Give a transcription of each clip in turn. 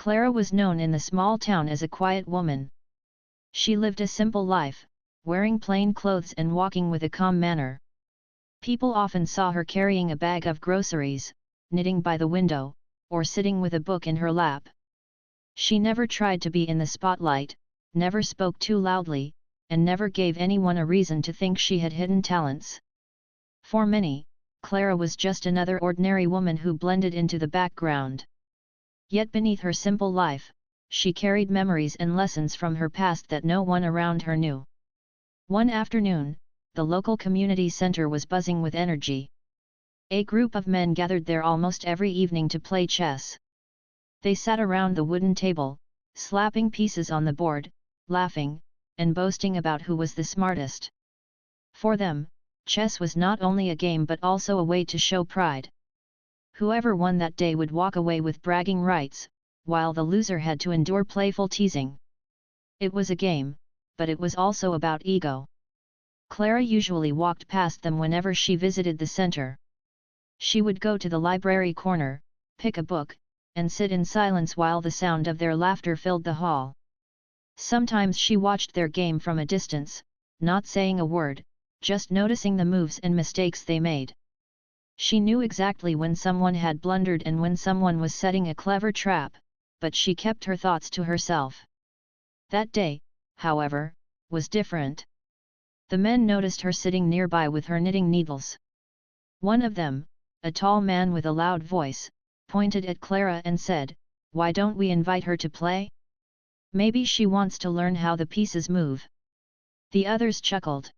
Clara was known in the small town as a quiet woman. She lived a simple life, wearing plain clothes and walking with a calm manner. People often saw her carrying a bag of groceries, knitting by the window, or sitting with a book in her lap. She never tried to be in the spotlight, never spoke too loudly, and never gave anyone a reason to think she had hidden talents. For many, Clara was just another ordinary woman who blended into the background. Yet beneath her simple life, she carried memories and lessons from her past that no one around her knew. One afternoon, the local community center was buzzing with energy. A group of men gathered there almost every evening to play chess. They sat around the wooden table, slapping pieces on the board, laughing, and boasting about who was the smartest. For them, chess was not only a game but also a way to show pride. Whoever won that day would walk away with bragging rights, while the loser had to endure playful teasing. It was a game, but it was also about ego. Clara usually walked past them whenever she visited the center. She would go to the library corner, pick a book, and sit in silence while the sound of their laughter filled the hall. Sometimes she watched their game from a distance, not saying a word, just noticing the moves and mistakes they made. She knew exactly when someone had blundered and when someone was setting a clever trap, but she kept her thoughts to herself. That day, however, was different. The men noticed her sitting nearby with her knitting needles. One of them, a tall man with a loud voice, pointed at Clara and said, "Why don't we invite her to play? Maybe she wants to learn how the pieces move." The others chuckled.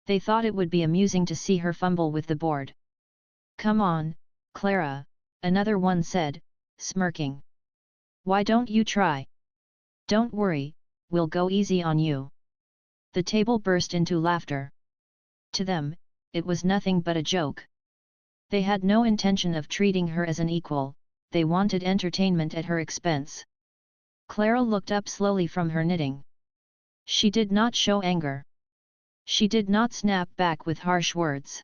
They thought it would be amusing to see her fumble with the board. "Come on, Clara," another one said, smirking. "Why don't you try? Don't worry, we'll go easy on you." The table burst into laughter. To them, it was nothing but a joke. They had no intention of treating her as an equal, they wanted entertainment at her expense. Clara looked up slowly from her knitting. She did not show anger. She did not snap back with harsh words.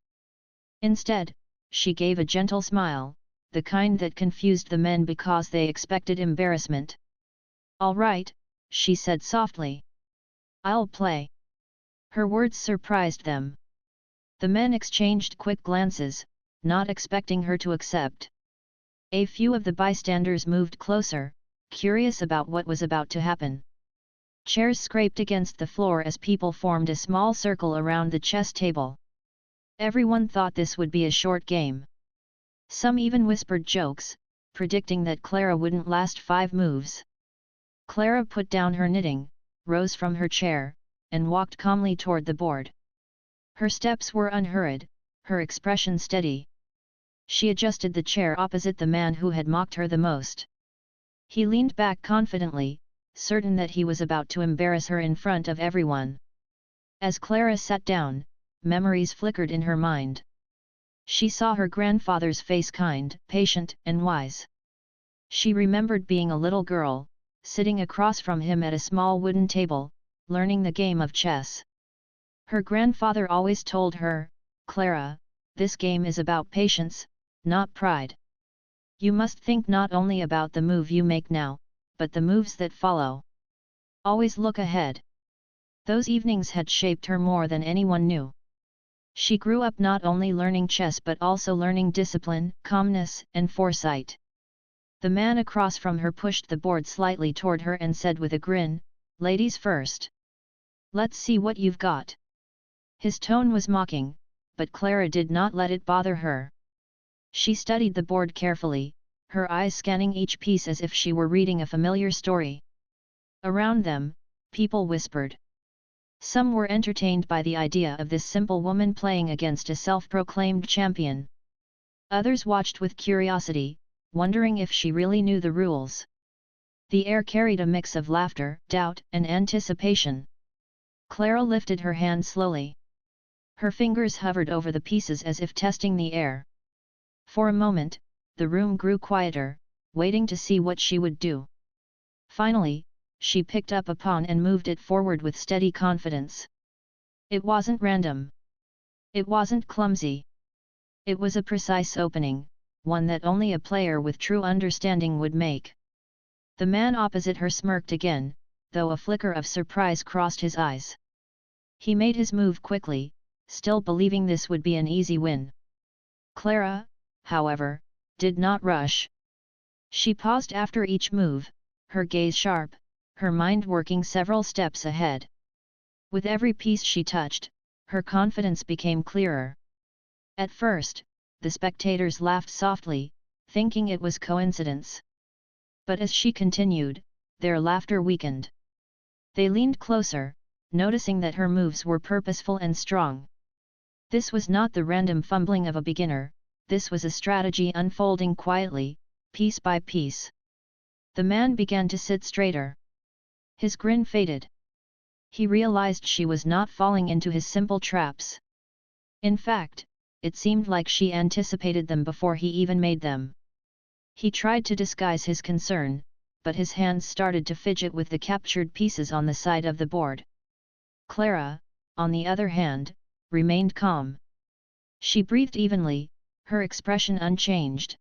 Instead, she gave a gentle smile, the kind that confused the men because they expected embarrassment. "All right," she said softly. "I'll play." Her words surprised them. The men exchanged quick glances, not expecting her to accept. A few of the bystanders moved closer, curious about what was about to happen. Chairs scraped against the floor as people formed a small circle around the chess table. Everyone thought this would be a short game. Some even whispered jokes, predicting that Clara wouldn't last 5 moves. Clara put down her knitting, rose from her chair, and walked calmly toward the board. Her steps were unhurried, her expression steady. She adjusted the chair opposite the man who had mocked her the most. He leaned back confidently, certain that he was about to embarrass her in front of everyone. As Clara sat down, memories flickered in her mind. She saw her grandfather's face, kind, patient, and wise. She remembered being a little girl, sitting across from him at a small wooden table, learning the game of chess. Her grandfather always told her, "Clara, this game is about patience, not pride. You must think not only about the move you make now, but the moves that follow. Always look ahead." Those evenings had shaped her more than anyone knew. She grew up not only learning chess but also learning discipline, calmness, and foresight. The man across from her pushed the board slightly toward her and said with a grin, "Ladies first. Let's see what you've got." His tone was mocking, but Clara did not let it bother her. She studied the board carefully, her eyes scanning each piece as if she were reading a familiar story. Around them, people whispered. Some were entertained by the idea of this simple woman playing against a self-proclaimed champion. Others watched with curiosity, wondering if she really knew the rules. The air carried a mix of laughter, doubt, and anticipation. Clara lifted her hand slowly. Her fingers hovered over the pieces as if testing the air. For a moment, the room grew quieter, waiting to see what she would do. Finally, she picked up a pawn and moved it forward with steady confidence. It wasn't random. It wasn't clumsy. It was a precise opening, one that only a player with true understanding would make. The man opposite her smirked again, though a flicker of surprise crossed his eyes. He made his move quickly, still believing this would be an easy win. Clara, however, did not rush. She paused after each move, her gaze sharp, her mind working several steps ahead. With every piece she touched, her confidence became clearer. At first, the spectators laughed softly, thinking it was coincidence. But as she continued, their laughter weakened. They leaned closer, noticing that her moves were purposeful and strong. This was not the random fumbling of a beginner, this was a strategy unfolding quietly, piece by piece. The man began to sit straighter. His grin faded. He realized she was not falling into his simple traps. In fact, it seemed like she anticipated them before he even made them. He tried to disguise his concern, but his hands started to fidget with the captured pieces on the side of the board. Clara, on the other hand, remained calm. She breathed evenly, her expression unchanged.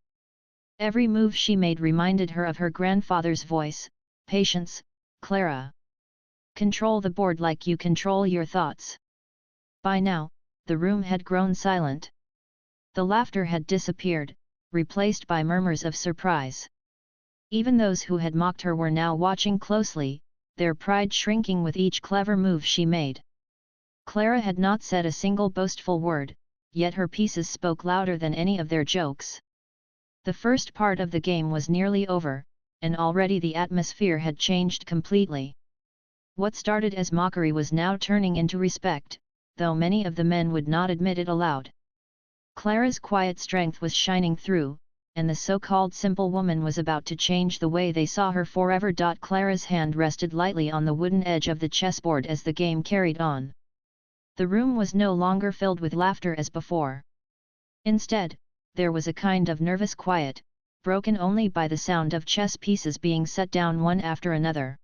Every move she made reminded her of her grandfather's voice, "Patience, Clara. Control the board like you control your thoughts." By now, the room had grown silent. The laughter had disappeared, replaced by murmurs of surprise. Even those who had mocked her were now watching closely, their pride shrinking with each clever move she made. Clara had not said a single boastful word, yet her pieces spoke louder than any of their jokes. The first part of the game was nearly over, and already the atmosphere had changed completely. What started as mockery was now turning into respect, though many of the men would not admit it aloud. Clara's quiet strength was shining through, and the so-called simple woman was about to change the way they saw her forever. Clara's hand rested lightly on the wooden edge of the chessboard as the game carried on. The room was no longer filled with laughter as before. Instead, there was a kind of nervous quiet, broken only by the sound of chess pieces being set down one after another.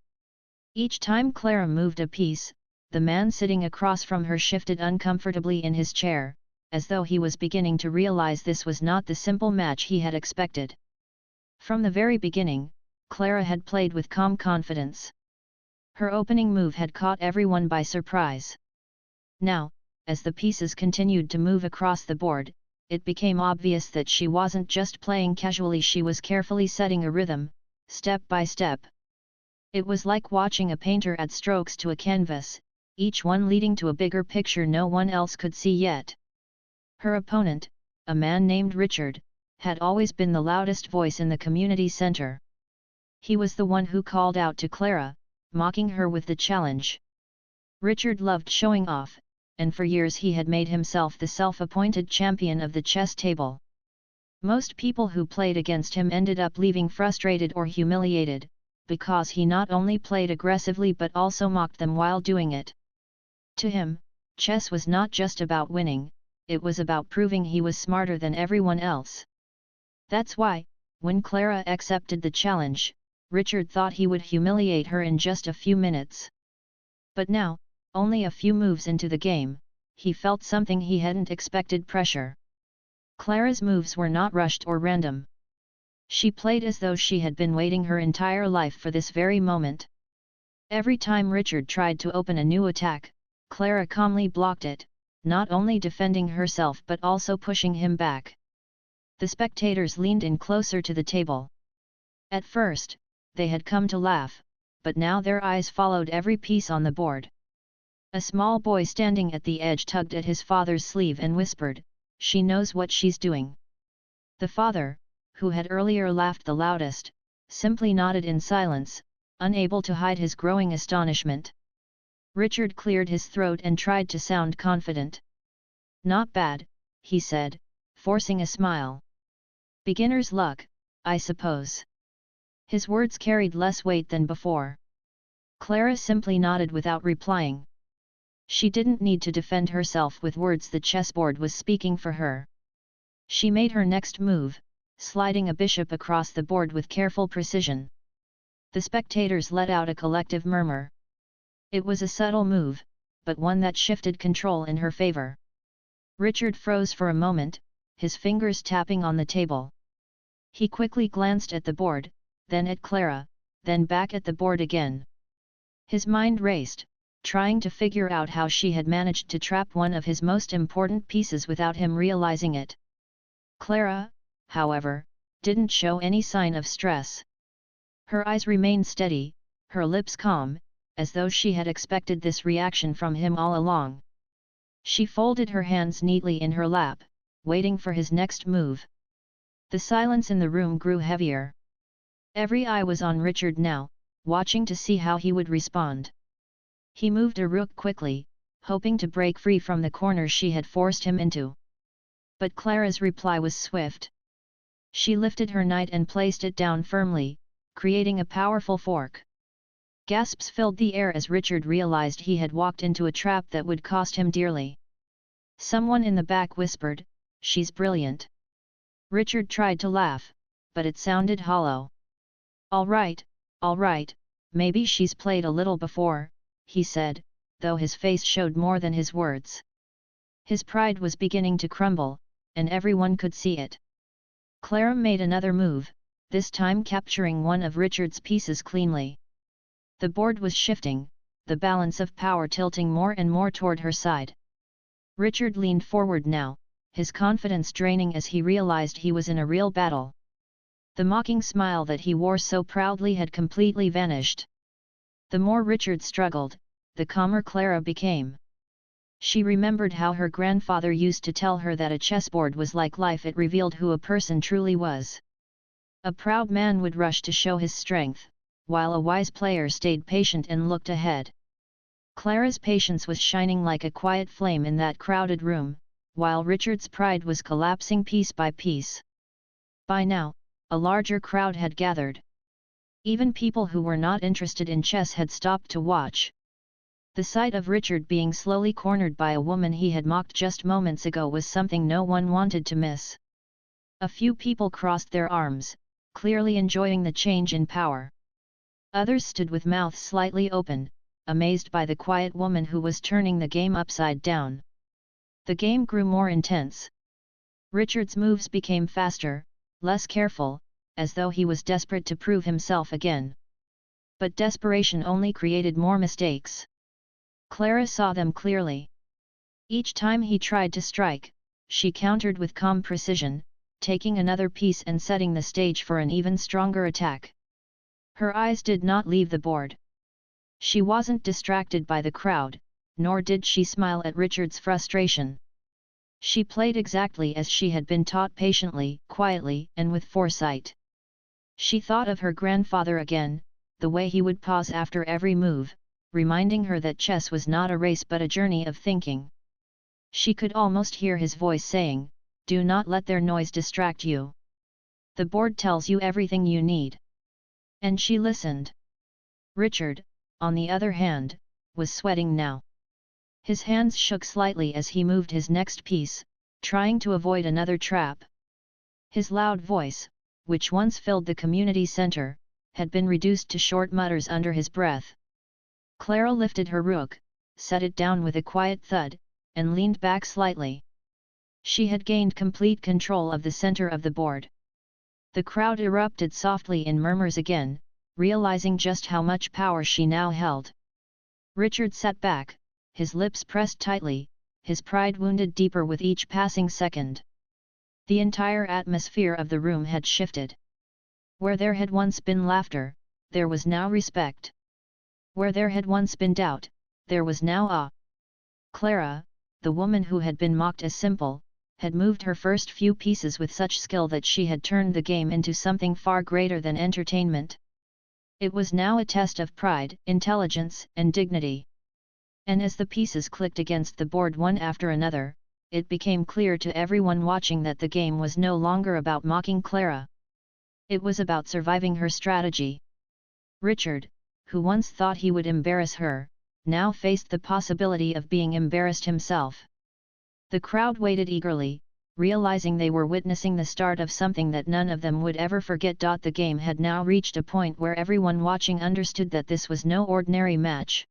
Each time Clara moved a piece, the man sitting across from her shifted uncomfortably in his chair, as though he was beginning to realize this was not the simple match he had expected. From the very beginning, Clara had played with calm confidence. Her opening move had caught everyone by surprise. Now, as the pieces continued to move across the board, it became obvious that she wasn't just playing casually, she was carefully setting a rhythm, step by step. It was like watching a painter add strokes to a canvas, each one leading to a bigger picture no one else could see yet. Her opponent, a man named Richard, had always been the loudest voice in the community center. He was the one who called out to Clara, mocking her with the challenge. Richard loved showing off, and for years he had made himself the self-appointed champion of the chess table. Most people who played against him ended up leaving frustrated or humiliated, because he not only played aggressively but also mocked them while doing it. To him, chess was not just about winning, it was about proving he was smarter than everyone else. That's why, when Clara accepted the challenge, Richard thought he would humiliate her in just a few minutes. But now, only a few moves into the game, he felt something he hadn't expected: pressure. Clara's moves were not rushed or random. She played as though she had been waiting her entire life for this very moment. Every time Richard tried to open a new attack, Clara calmly blocked it, not only defending herself but also pushing him back. The spectators leaned in closer to the table. At first, they had come to laugh, but now their eyes followed every piece on the board. A small boy standing at the edge tugged at his father's sleeve and whispered, "She knows what she's doing." The father, who had earlier laughed the loudest, simply nodded in silence, unable to hide his growing astonishment. Richard cleared his throat and tried to sound confident. "Not bad," he said, forcing a smile. "Beginner's luck, I suppose." His words carried less weight than before. Clara simply nodded without replying. She didn't need to defend herself with words, the chessboard was speaking for her. She made her next move, sliding a bishop across the board with careful precision. The spectators let out a collective murmur. It was a subtle move, but one that shifted control in her favor. Richard froze for a moment, his fingers tapping on the table. He quickly glanced at the board, then at Clara, then back at the board again. His mind raced, trying to figure out how she had managed to trap one of his most important pieces without him realizing it. Clara, however, didn't show any sign of stress. Her eyes remained steady, her lips calm, as though she had expected this reaction from him all along. She folded her hands neatly in her lap, waiting for his next move. The silence in the room grew heavier. Every eye was on Richard now, watching to see how he would respond. He moved a rook quickly, hoping to break free from the corner she had forced him into. But Clara's reply was swift. She lifted her knight and placed it down firmly, creating a powerful fork. Gasps filled the air as Richard realized he had walked into a trap that would cost him dearly. Someone in the back whispered, "She's brilliant." Richard tried to laugh, but it sounded hollow. All right, maybe she's played a little before," he said, though his face showed more than his words. His pride was beginning to crumble, and everyone could see it. Clara made another move, this time capturing one of Richard's pieces cleanly. The board was shifting, the balance of power tilting more and more toward her side. Richard leaned forward now, his confidence draining as he realized he was in a real battle. The mocking smile that he wore so proudly had completely vanished. The more Richard struggled, the calmer Clara became. She remembered how her grandfather used to tell her that a chessboard was like life. It revealed who a person truly was. A proud man would rush to show his strength, while a wise player stayed patient and looked ahead. Clara's patience was shining like a quiet flame in that crowded room, while Richard's pride was collapsing piece by piece. By now, a larger crowd had gathered. Even people who were not interested in chess had stopped to watch. The sight of Richard being slowly cornered by a woman he had mocked just moments ago was something no one wanted to miss. A few people crossed their arms, clearly enjoying the change in power. Others stood with mouths slightly open, amazed by the quiet woman who was turning the game upside down. The game grew more intense. Richard's moves became faster, less careful, as though he was desperate to prove himself again. But desperation only created more mistakes. Clara saw them clearly. Each time he tried to strike, she countered with calm precision, taking another piece and setting the stage for an even stronger attack. Her eyes did not leave the board. She wasn't distracted by the crowd, nor did she smile at Richard's frustration. She played exactly as she had been taught, patiently, quietly, and with foresight. She thought of her grandfather again, the way he would pause after every move, reminding her that chess was not a race but a journey of thinking. She could almost hear his voice saying, "Do not let their noise distract you. The board tells you everything you need." And she listened. Richard, on the other hand, was sweating now. His hands shook slightly as he moved his next piece, trying to avoid another trap. His loud voice, which once filled the community center, had been reduced to short mutters under his breath. Clara lifted her rook, set it down with a quiet thud, and leaned back slightly. She had gained complete control of the center of the board. The crowd erupted softly in murmurs again, realizing just how much power she now held. Richard sat back, his lips pressed tightly, his pride wounded deeper with each passing second. The entire atmosphere of the room had shifted. Where there had once been laughter, there was now respect. Where there had once been doubt, there was now awe. Clara, the woman who had been mocked as simple, had moved her first few pieces with such skill that she had turned the game into something far greater than entertainment. It was now a test of pride, intelligence, and dignity. And as the pieces clicked against the board one after another, it became clear to everyone watching that the game was no longer about mocking Clara. It was about surviving her strategy. Richard, who once thought he would embarrass her, now faced the possibility of being embarrassed himself. The crowd waited eagerly, realizing they were witnessing the start of something that none of them would ever forget. The game had now reached a point where everyone watching understood that this was no ordinary match.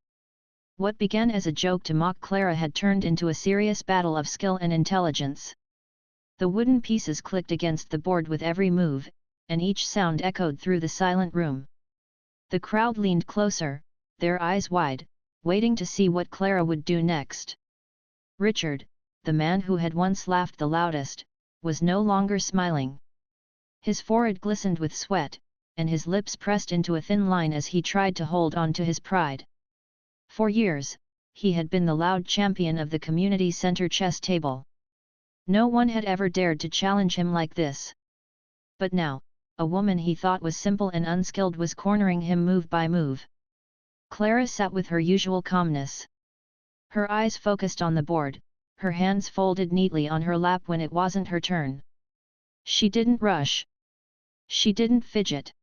What began as a joke to mock Clara had turned into a serious battle of skill and intelligence. The wooden pieces clicked against the board with every move, and each sound echoed through the silent room. The crowd leaned closer, their eyes wide, waiting to see what Clara would do next. Richard, the man who had once laughed the loudest, was no longer smiling. His forehead glistened with sweat, and his lips pressed into a thin line as he tried to hold on to his pride. For years, he had been the loud champion of the community center chess table. No one had ever dared to challenge him like this. But now, a woman he thought was simple and unskilled was cornering him move by move. Clara sat with her usual calmness. Her eyes focused on the board, her hands folded neatly on her lap when it wasn't her turn. She didn't rush. She didn't fidget.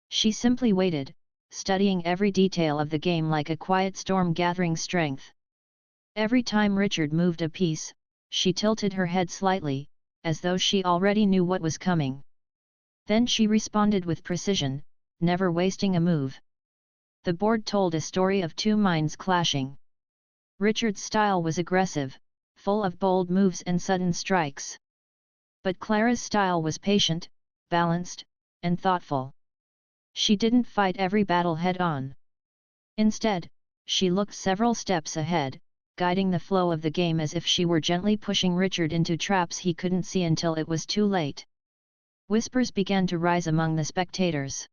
She simply waited, studying every detail of the game like a quiet storm gathering strength. Every time Richard moved a piece, she tilted her head slightly, as though she already knew what was coming. Then she responded with precision, never wasting a move. The board told a story of two minds clashing. Richard's style was aggressive, full of bold moves and sudden strikes. But Clara's style was patient, balanced, and thoughtful. She didn't fight every battle head-on. Instead, she looked several steps ahead, guiding the flow of the game as if she were gently pushing Richard into traps he couldn't see until it was too late. Whispers began to rise among the spectators.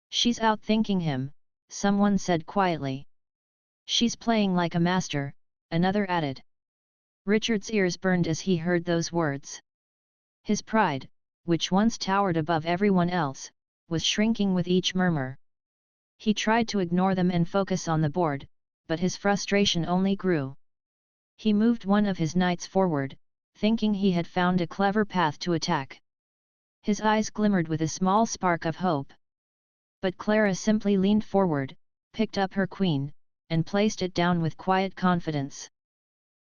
"She's outthinking him," someone said quietly. "She's playing like a master," another added. Richard's ears burned as he heard those words. His pride, which once towered above everyone else, was shrinking with each murmur. He tried to ignore them and focus on the board, but his frustration only grew. He moved one of his knights forward, thinking he had found a clever path to attack. His eyes glimmered with a small spark of hope. But Clara simply leaned forward, picked up her queen, and placed it down with quiet confidence.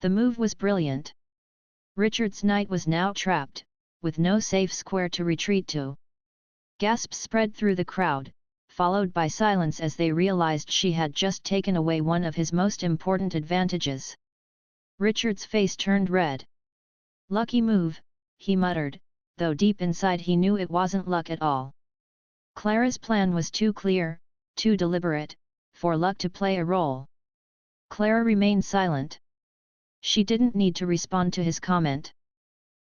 The move was brilliant. Richard's knight was now trapped, with no safe square to retreat to. Gasps spread through the crowd, followed by silence as they realized she had just taken away one of his most important advantages. Richard's face turned red. "Lucky move," he muttered, though deep inside he knew it wasn't luck at all. Clara's plan was too clear, too deliberate, for luck to play a role. Clara remained silent. She didn't need to respond to his comment.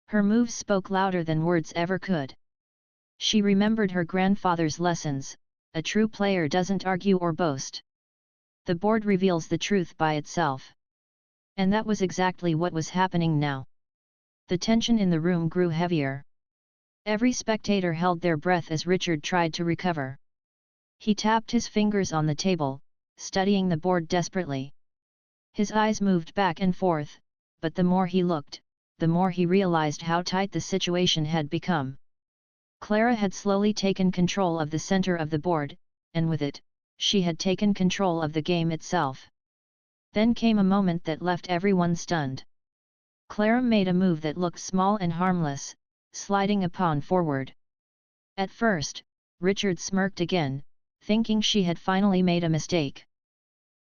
Her moves spoke louder than words ever could. She remembered her grandfather's lessons: a true player doesn't argue or boast. The board reveals the truth by itself. And that was exactly what was happening now. The tension in the room grew heavier. Every spectator held their breath as Richard tried to recover. He tapped his fingers on the table, studying the board desperately. His eyes moved back and forth, but the more he looked, the more he realized how tight the situation had become. Clara had slowly taken control of the center of the board, and with it, she had taken control of the game itself. Then came a moment that left everyone stunned. Clara made a move that looked small and harmless, sliding a pawn forward. At first, Richard smirked again, thinking she had finally made a mistake.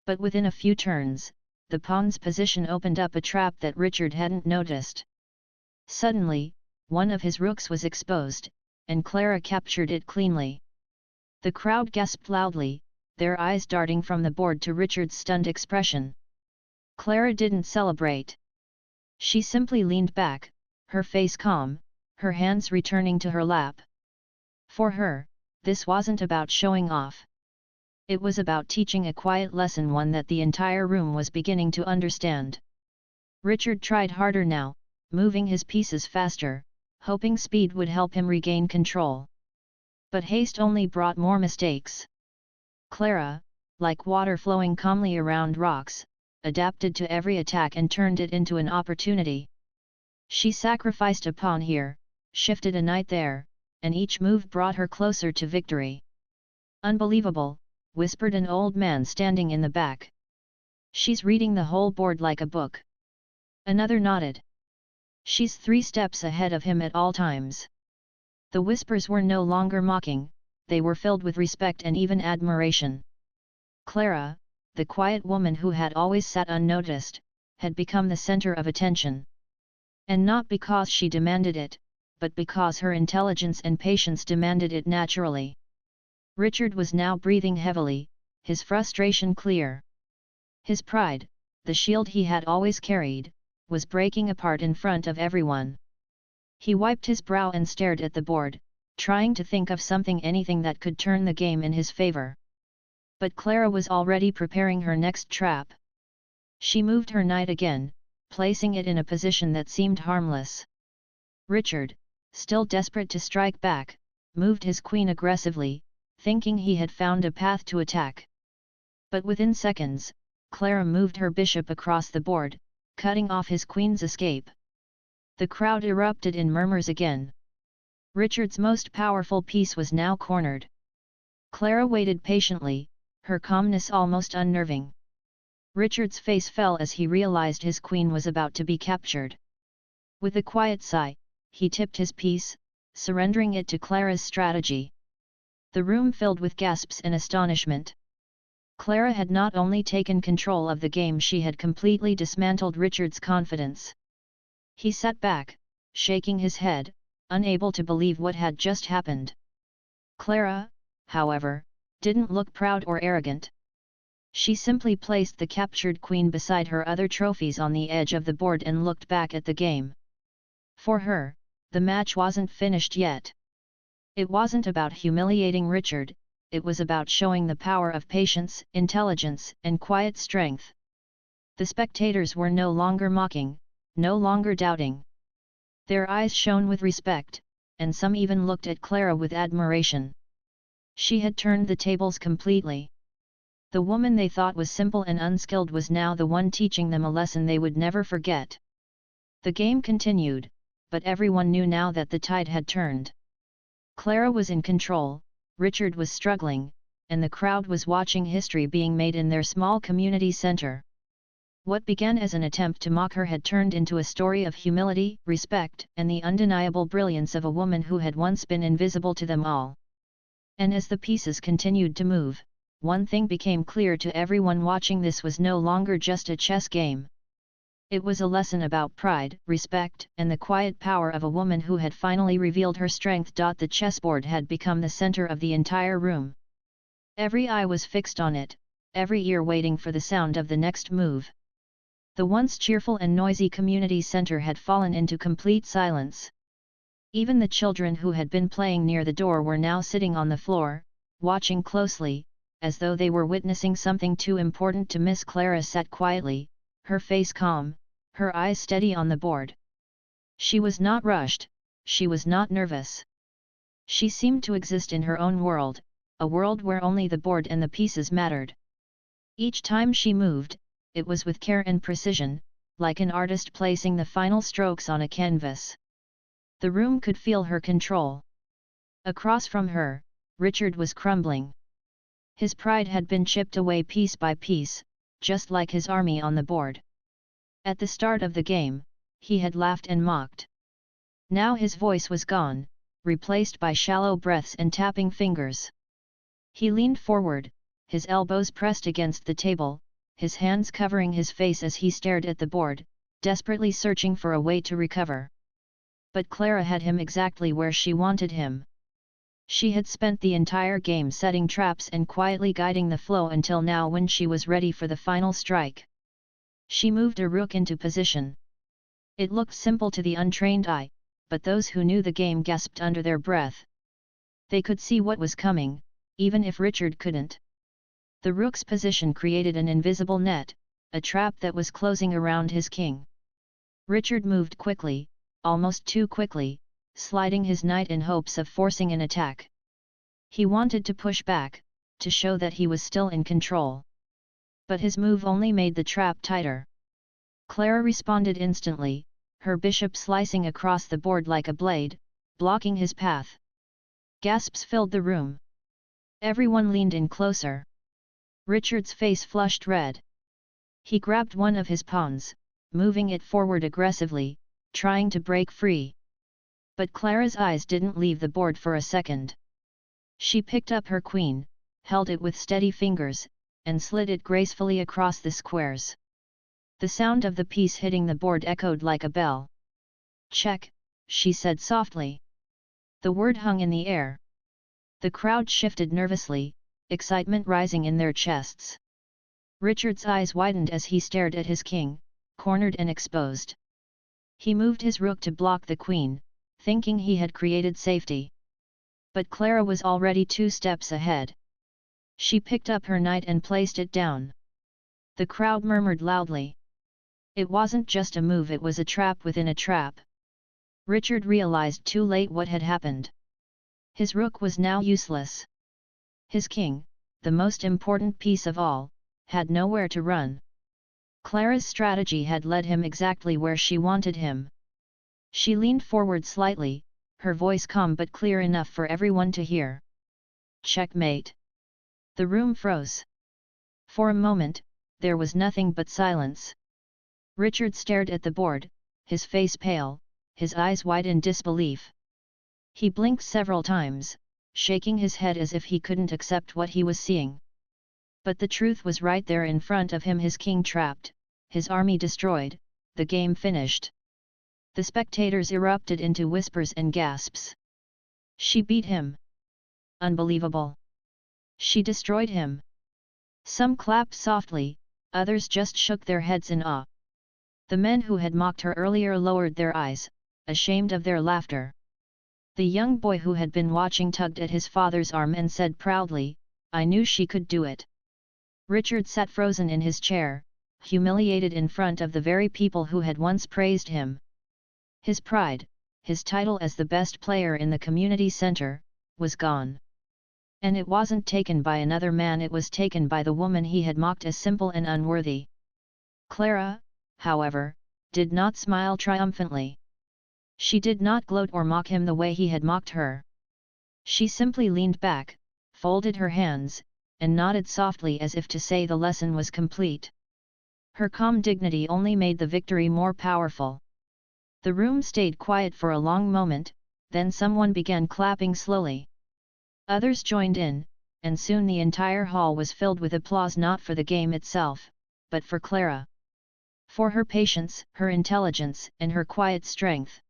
But within a few turns, the pawn's position opened up a trap that Richard hadn't noticed. Suddenly, one of his rooks was exposed, and Clara captured it cleanly. The crowd gasped loudly, their eyes darting from the board to Richard's stunned expression. Clara didn't celebrate. She simply leaned back, her face calm, her hands returning to her lap. For her, this wasn't about showing off. It was about teaching a quiet lesson, one that the entire room was beginning to understand. Richard tried harder now, moving his pieces faster, hoping speed would help him regain control. But haste only brought more mistakes. Clara, like water flowing calmly around rocks, adapted to every attack and turned it into an opportunity. She sacrificed a pawn here, shifted a knight there, and each move brought her closer to victory. "Unbelievable," whispered an old man standing in the back. "She's reading the whole board like a book." Another nodded. "She's 3 steps ahead of him at all times." The whispers were no longer mocking, they were filled with respect and even admiration. Clara, the quiet woman who had always sat unnoticed, had become the center of attention. And not because she demanded it, but because her intelligence and patience demanded it naturally. Richard was now breathing heavily, his frustration clear. His pride, the shield he had always carried, was breaking apart in front of everyone. He wiped his brow and stared at the board, trying to think of anything that could turn the game in his favor. But Clara was already preparing her next trap. She moved her knight again, placing it in a position that seemed harmless. Richard, still desperate to strike back, moved his queen aggressively, thinking he had found a path to attack. But within seconds, Clara moved her bishop across the board, cutting off his queen's escape. The crowd erupted in murmurs again. Richard's most powerful piece was now cornered. Clara waited patiently, her calmness almost unnerving. Richard's face fell as he realized his queen was about to be captured. With a quiet sigh, he tipped his piece, surrendering it to Clara's strategy. The room filled with gasps and astonishment. Clara had not only taken control of the game, she had completely dismantled Richard's confidence. He sat back, shaking his head, unable to believe what had just happened. Clara, however, didn't look proud or arrogant. She simply placed the captured queen beside her other trophies on the edge of the board and looked back at the game. For her, the match wasn't finished yet. It wasn't about humiliating Richard, it was about showing the power of patience, intelligence, and quiet strength. The spectators were no longer mocking, no longer doubting. Their eyes shone with respect, and some even looked at Clara with admiration. She had turned the tables completely. The woman they thought was simple and unskilled was now the one teaching them a lesson they would never forget. The game continued, but everyone knew now that the tide had turned. Clara was in control, Richard was struggling, and the crowd was watching history being made in their small community center. What began as an attempt to mock her had turned into a story of humility, respect, and the undeniable brilliance of a woman who had once been invisible to them all. And as the pieces continued to move, one thing became clear to everyone watching: this was no longer just a chess game. It was a lesson about pride, respect, and the quiet power of a woman who had finally revealed her strength. The chessboard had become the center of the entire room. Every eye was fixed on it, every ear waiting for the sound of the next move. The once cheerful and noisy community center had fallen into complete silence. Even the children who had been playing near the door were now sitting on the floor, watching closely, as though they were witnessing something too important to miss. Clara sat quietly, her face calm, her eyes steady on the board. She was not rushed, she was not nervous. She seemed to exist in her own world, a world where only the board and the pieces mattered. Each time she moved, it was with care and precision, like an artist placing the final strokes on a canvas. The room could feel her control. Across from her, Richard was crumbling. His pride had been chipped away piece by piece, just like his army on the board. At the start of the game, he had laughed and mocked. Now his voice was gone, replaced by shallow breaths and tapping fingers. He leaned forward, his elbows pressed against the table, his hands covering his face as he stared at the board, desperately searching for a way to recover. But Clara had him exactly where she wanted him. She had spent the entire game setting traps and quietly guiding the flow until now, when she was ready for the final strike. She moved a rook into position. It looked simple to the untrained eye, but those who knew the game gasped under their breath. They could see what was coming, even if Richard couldn't. The rook's position created an invisible net, a trap that was closing around his king. Richard moved quickly, almost too quickly, sliding his knight in hopes of forcing an attack. He wanted to push back, to show that he was still in control. But his move only made the trap tighter. Clara responded instantly, her bishop slicing across the board like a blade, blocking his path. Gasps filled the room. Everyone leaned in closer. Richard's face flushed red. He grabbed one of his pawns, moving it forward aggressively, trying to break free. But Clara's eyes didn't leave the board for a second. She picked up her queen, held it with steady fingers, and slid it gracefully across the squares. The sound of the piece hitting the board echoed like a bell. "Check," she said softly. The word hung in the air. The crowd shifted nervously, excitement rising in their chests. Richard's eyes widened as he stared at his king, cornered and exposed. He moved his rook to block the queen, thinking he had created safety. But Clara was already 2 steps ahead. She picked up her knight and placed it down. The crowd murmured loudly. It wasn't just a move, it was a trap within a trap. Richard realized too late what had happened. His rook was now useless. His king, the most important piece of all, had nowhere to run. Clara's strategy had led him exactly where she wanted him. She leaned forward slightly, her voice calm but clear enough for everyone to hear. Checkmate. The room froze. For a moment, there was nothing but silence. Richard stared at the board, his face pale, his eyes wide in disbelief. He blinked several times, shaking his head as if he couldn't accept what he was seeing. But the truth was right there in front of him, his king trapped, his army destroyed, the game finished. The spectators erupted into whispers and gasps. She beat him. Unbelievable. She destroyed him. Some clapped softly, others just shook their heads in awe. The men who had mocked her earlier lowered their eyes, ashamed of their laughter. The young boy who had been watching tugged at his father's arm and said proudly, "I knew she could do it." Richard sat frozen in his chair, humiliated in front of the very people who had once praised him. His pride, his title as the best player in the community center, was gone. And it wasn't taken by another man, it was taken by the woman he had mocked as simple and unworthy. Clara, however, did not smile triumphantly. She did not gloat or mock him the way he had mocked her. She simply leaned back, folded her hands, and nodded softly as if to say the lesson was complete. Her calm dignity only made the victory more powerful. The room stayed quiet for a long moment, then someone began clapping slowly. Others joined in, and soon the entire hall was filled with applause, not for the game itself, but for Clara. For her patience, her intelligence, and her quiet strength.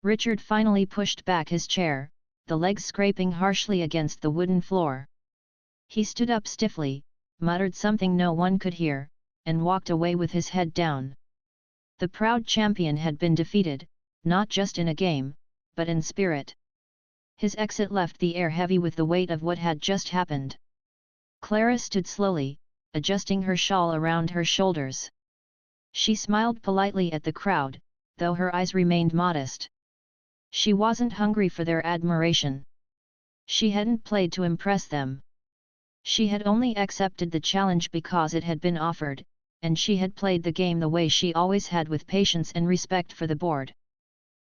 Richard finally pushed back his chair, the legs scraping harshly against the wooden floor. He stood up stiffly, muttered something no one could hear, and walked away with his head down. The proud champion had been defeated, not just in a game, but in spirit. His exit left the air heavy with the weight of what had just happened. Clara stood slowly, adjusting her shawl around her shoulders. She smiled politely at the crowd, though her eyes remained modest. She wasn't hungry for their admiration. She hadn't played to impress them. She had only accepted the challenge because it had been offered, and she had played the game the way she always had, with patience and respect for the board.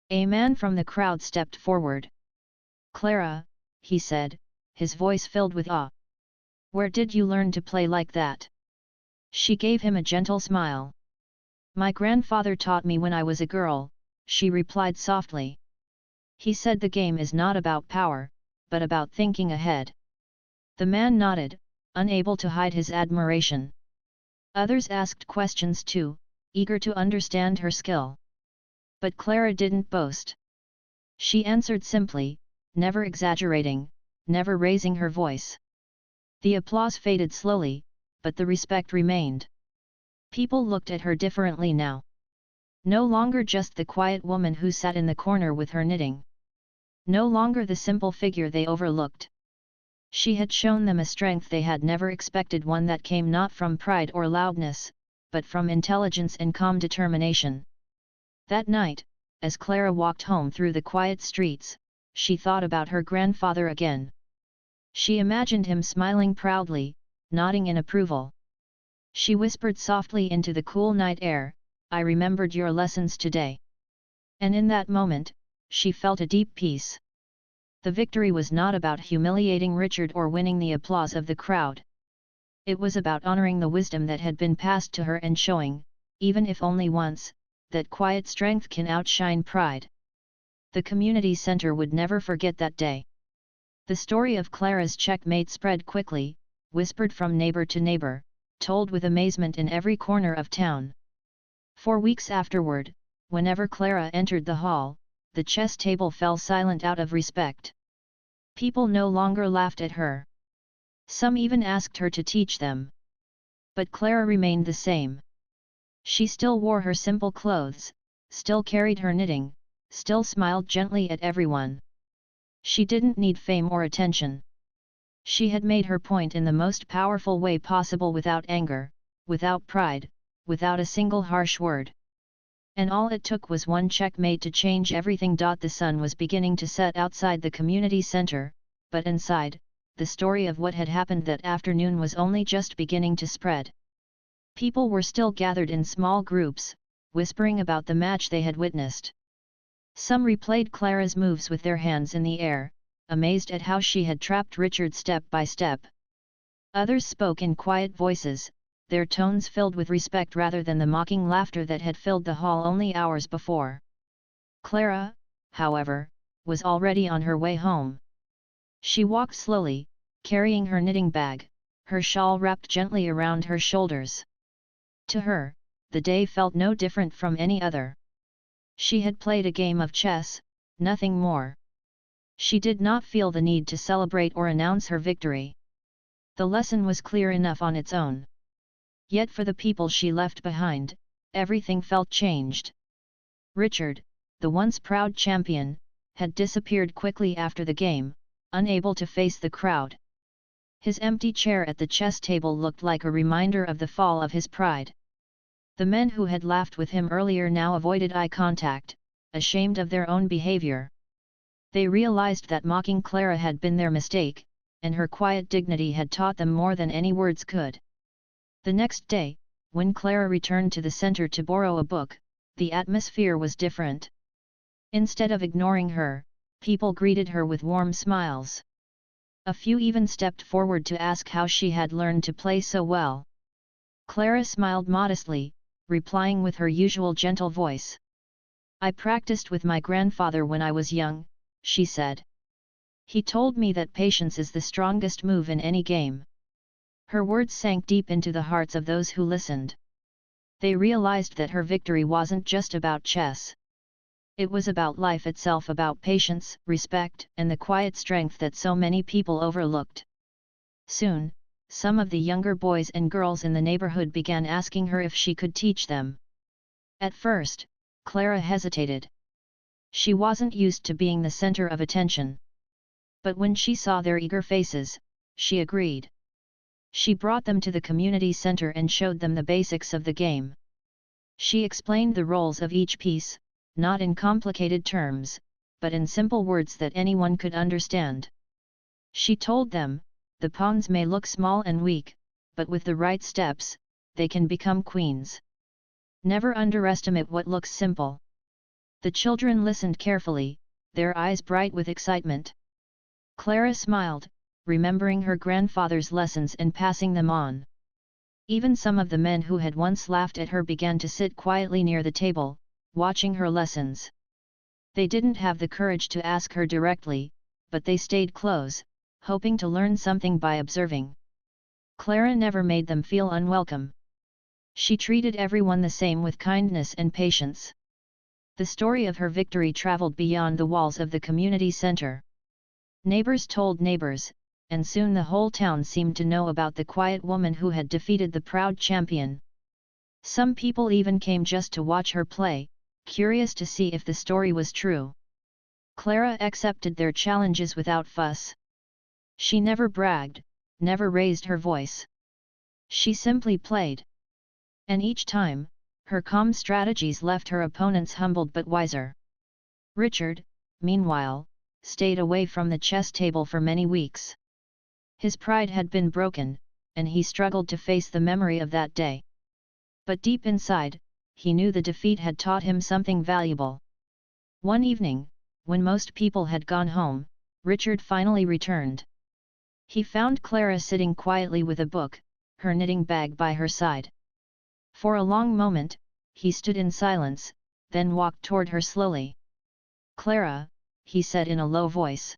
A man from the crowd stepped forward. "Clara," he said, his voice filled with awe. "Where did you learn to play like that?" She gave him a gentle smile. "My grandfather taught me when I was a girl," she replied softly. "He said the game is not about power, but about thinking ahead." The man nodded, unable to hide his admiration. Others asked questions too, eager to understand her skill. But Clara didn't boast. She answered simply, never exaggerating, never raising her voice. The applause faded slowly, but the respect remained. People looked at her differently now. No longer just the quiet woman who sat in the corner with her knitting. No longer the simple figure they overlooked. She had shown them a strength they had never expected, one that came not from pride or loudness, but from intelligence and calm determination. That night, as Clara walked home through the quiet streets, she thought about her grandfather again. She imagined him smiling proudly, nodding in approval. She whispered softly into the cool night air, "I remembered your lessons today." And in that moment, she felt a deep peace. The victory was not about humiliating Richard or winning the applause of the crowd. It was about honoring the wisdom that had been passed to her and showing, even if only once, that quiet strength can outshine pride. The community center would never forget that day. The story of Clara's checkmate spread quickly, whispered from neighbor to neighbor, told with amazement in every corner of town. For weeks afterward, whenever Clara entered the hall, the chess table fell silent out of respect. People no longer laughed at her. Some even asked her to teach them. But Clara remained the same. She still wore her simple clothes, still carried her knitting, still smiled gently at everyone. She didn't need fame or attention. She had made her point in the most powerful way possible, without anger, without pride, without a single harsh word. And all it took was one checkmate to change everything. The sun was beginning to set outside the community center, but inside, the story of what had happened that afternoon was only just beginning to spread. People were still gathered in small groups, whispering about the match they had witnessed. Some replayed Clara's moves with their hands in the air, amazed at how she had trapped Richard step by step. Others spoke in quiet voices, their tones filled with respect rather than the mocking laughter that had filled the hall only hours before. Clara, however, was already on her way home. She walked slowly, carrying her knitting bag, her shawl wrapped gently around her shoulders. To her, the day felt no different from any other. She had played a game of chess, nothing more. She did not feel the need to celebrate or announce her victory. The lesson was clear enough on its own. Yet for the people she left behind, everything felt changed. Richard, the once proud champion, had disappeared quickly after the game, unable to face the crowd. His empty chair at the chess table looked like a reminder of the fall of his pride. The men who had laughed with him earlier now avoided eye contact, ashamed of their own behavior. They realized that mocking Clara had been their mistake, and her quiet dignity had taught them more than any words could. The next day, when Clara returned to the center to borrow a book, the atmosphere was different. Instead of ignoring her, people greeted her with warm smiles. A few even stepped forward to ask how she had learned to play so well. Clara smiled modestly, replying with her usual gentle voice. "I practiced with my grandfather when I was young," she said. "He told me that patience is the strongest move in any game." Her words sank deep into the hearts of those who listened. They realized that her victory wasn't just about chess. It was about life itself, about patience, respect, and the quiet strength that so many people overlooked. Soon, some of the younger boys and girls in the neighborhood began asking her if she could teach them. At first, Clara hesitated. She wasn't used to being the center of attention. But when she saw their eager faces, she agreed. She brought them to the community center and showed them the basics of the game. She explained the roles of each piece, not in complicated terms, but in simple words that anyone could understand. She told them, the pawns may look small and weak, but with the right steps, they can become queens. Never underestimate what looks simple. The children listened carefully, their eyes bright with excitement. Clara smiled, remembering her grandfather's lessons and passing them on. Even some of the men who had once laughed at her began to sit quietly near the table, watching her lessons. They didn't have the courage to ask her directly, but they stayed close, hoping to learn something by observing. Clara never made them feel unwelcome. She treated everyone the same with kindness and patience. The story of her victory traveled beyond the walls of the community center. Neighbors told neighbors, and soon the whole town seemed to know about the quiet woman who had defeated the proud champion. Some people even came just to watch her play, curious to see if the story was true. Clara accepted their challenges without fuss. She never bragged, never raised her voice. She simply played. And each time, her calm strategies left her opponents humbled but wiser. Richard, meanwhile, stayed away from the chess table for many weeks. His pride had been broken, and he struggled to face the memory of that day. But deep inside, he knew the defeat had taught him something valuable. One evening, when most people had gone home, Richard finally returned. He found Clara sitting quietly with a book, her knitting bag by her side. For a long moment, he stood in silence, then walked toward her slowly. "Clara," he said in a low voice.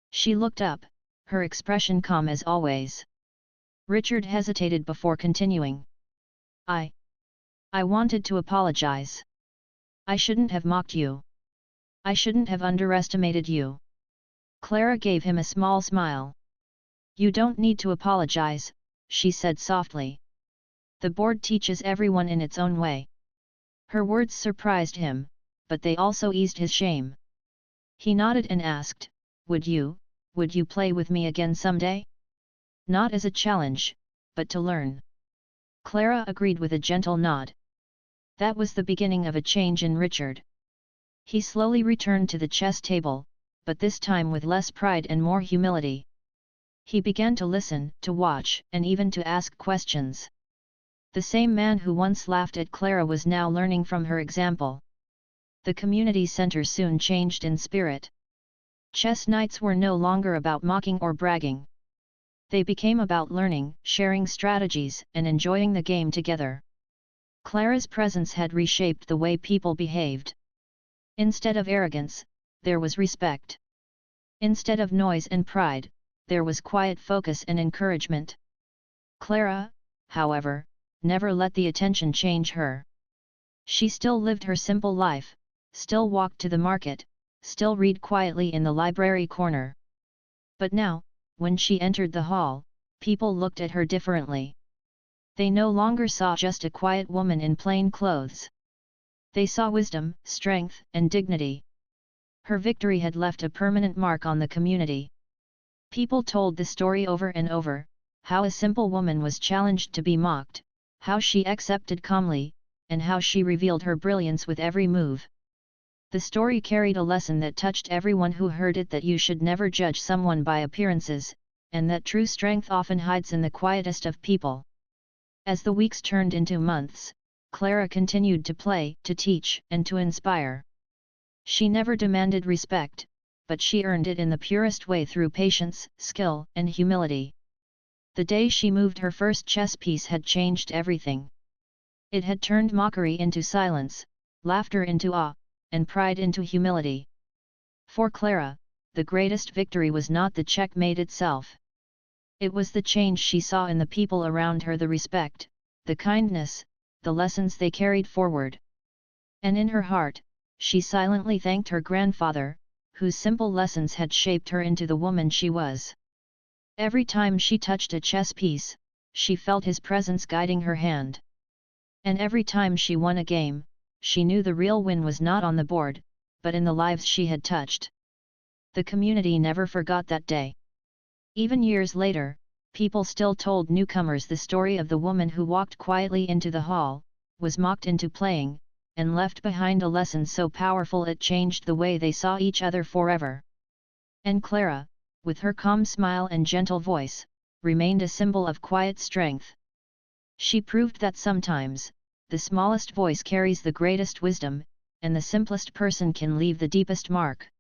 She looked up, her expression calm as always. Richard hesitated before continuing. I wanted to apologize. I shouldn't have mocked you. I shouldn't have underestimated you." Clara gave him a small smile. "You don't need to apologize," she said softly. "The board teaches everyone in its own way." Her words surprised him, but they also eased his shame. He nodded and asked, would you play with me again someday? Not as a challenge, but to learn." Clara agreed with a gentle nod. That was the beginning of a change in Richard. He slowly returned to the chess table, but this time with less pride and more humility. He began to listen, to watch, and even to ask questions. The same man who once laughed at Clara was now learning from her example. The community center soon changed in spirit. Chess nights were no longer about mocking or bragging. They became about learning, sharing strategies, and enjoying the game together. Clara's presence had reshaped the way people behaved. Instead of arrogance, there was respect. Instead of noise and pride, there was quiet focus and encouragement. Clara, however, never let the attention change her. She still lived her simple life, still walked to the market, still read quietly in the library corner. But now, when she entered the hall, people looked at her differently. They no longer saw just a quiet woman in plain clothes. They saw wisdom, strength, and dignity. Her victory had left a permanent mark on the community. People told the story over and over, how a simple woman was challenged to be mocked, how she accepted calmly, and how she revealed her brilliance with every move. The story carried a lesson that touched everyone who heard it, that you should never judge someone by appearances, and that true strength often hides in the quietest of people. As the weeks turned into months, Clara continued to play, to teach, and to inspire. She never demanded respect, but she earned it in the purest way through patience, skill, and humility. The day she moved her first chess piece had changed everything. It had turned mockery into silence, laughter into awe, and pride into humility. For Clara, the greatest victory was not the checkmate itself. It was the change she saw in the people around her, the respect, the kindness, the lessons they carried forward. And in her heart, she silently thanked her grandfather, whose simple lessons had shaped her into the woman she was. Every time she touched a chess piece, she felt his presence guiding her hand. And every time she won a game, she knew the real win was not on the board, but in the lives she had touched. The community never forgot that day. Even years later, people still told newcomers the story of the woman who walked quietly into the hall, was mocked into playing, and left behind a lesson so powerful it changed the way they saw each other forever. And Clara, with her calm smile and gentle voice, remained a symbol of quiet strength. She proved that sometimes, the smallest voice carries the greatest wisdom, and the simplest person can leave the deepest mark.